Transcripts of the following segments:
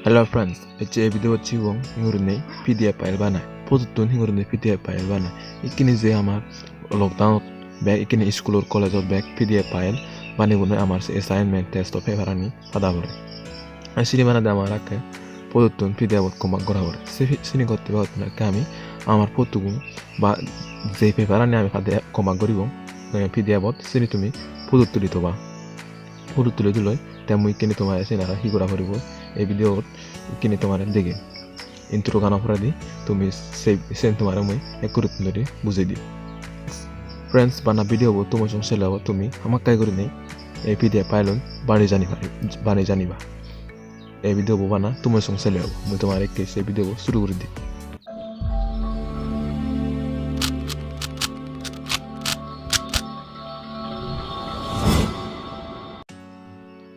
Hello friends, ece video chiwong hingurune PDF file banai. Potutun hingurune PDF file banai. Ikini je amar lockdown back ikini school or college or back PDF file bani gune amar se assignment test of paper ani pada bore. Asiri bana da amar akke potutun PDF ot komag gora bore. Sini gotti ba otna kami amar potugun ba je paper ani ami pada komag goribo PDF ot sini tumi potutuli to ba. Potutuli tuloi temu ikini tomar senara higura horibo. এই ভিডিওত কিনে তোমার দেখে intro গান অপরাধী তুমি সেন তোমার মই এক করে ধরে বুঝাই দিও ফ্রেন্ডস বানা ভিডিও তোমার সঙ্গে সেলাও তুমি আমাক কাই করে নেই এই পিডিএফ ফাইলন বানি জানিবা এই ভিডিও বানা তোমার সঙ্গে সেলাও মই তোমার এক সেই ভিডিও শুরু করে দিই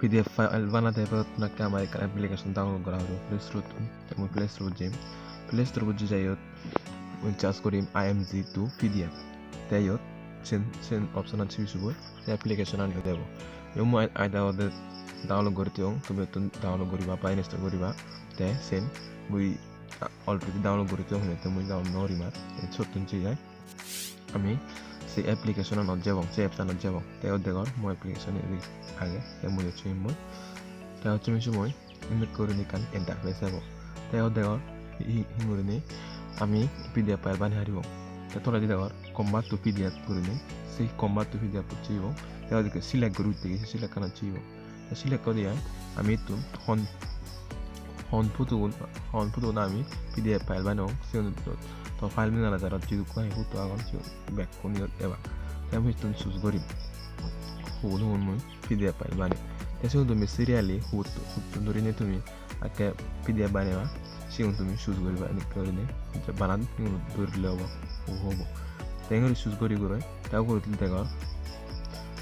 PDF file banate na kamera ka application download kora hobo Play Store tu temu Play Store buji jayot uncas korim img2 PDF tayot sen option আছে বিশুব application আনি দেব yo mo aida ode download করতে হং তুমি তো download করিবা বা install করিবা তে sen মুই already download করতে হং তে মুই download নরিমা এই ছোট্ট যায় আমি সেই application on jabong সেই apps on jabong teo degor mo application eri age te mo yochim mo teo chimi sumoy imit korini kan interface abo teo degor hingurini ami pdf file bani haribo te tola di degor convert to pdf korini sei convert to pdf chibo teo de select করতে গেছে select kana chibo te select করিয়া আমি তো hon putu আমি pdf file bani sion to file mina la jara jidu ko hutu agon si back kon yot eba tem hitun sus gori hudu hon moy pdf file bani teso do mi serially hutu dorine tumi ake pdf bani wa si on tumi sus gori bani korine banan ni dor lewo hobo tengori sus gori goro ta goro til degor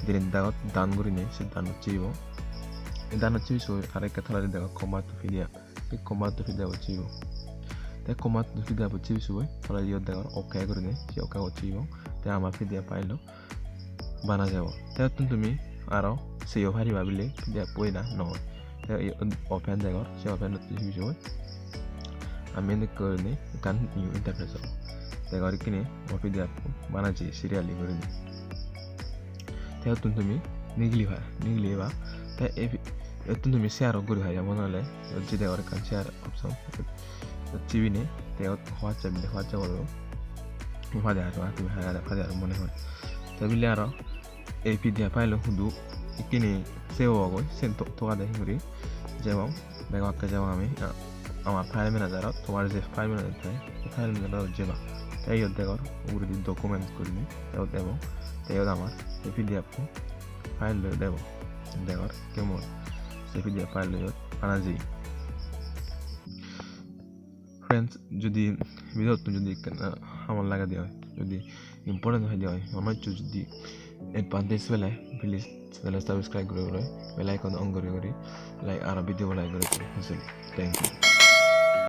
diren dagot dan gorine si dan chibo dan chibo are kathala degor combat pdf e combat pdf chibo te command to pdf chibo tola yo degor okay gorine si okay chibo te amar pdf file bana jabo te তুমি aro seyo hari babile pdf poina no te open degor si open to chibo আমি নে করনে kan new interface degor kine pdf bana ji serially gorine te তুমি nigliva te তুমি share gori haya monale ji degor kan share option চিবিনে তেও WhatsApp হলো ফাদে আর মনে হয় তাবিলে আর এই PDF file হুদু ইকিনি সেও গই সেন তোকা দেই করি যেমন বেগাকে যেমন আমি আমার ফাইল ম্যানেজার তোমার যে ফাইল ম্যানেজার থাকে ফাইল ম্যানেজার যেবা তাই দেখর উপরে দি ডকুমেন্ট করিনি তেও দেব তেও আমার এই পিডিএফ ফাইল দেব দেখর কেমন সেই পিডিএফ ফাইল আনা যাই friends যদি ভিডিও তো যদি আমার লাগা দেয় যদি ইম্পর্টেন্ট হয়ে যায় আমার যদি অ্যাডভান্টেজ বেলা প্লিজ চ্যানেল সাবস্ক্রাইব করে বেল আইকন অন করে লাইক আর ভিডিও লাইক করে থ্যাংক ইউ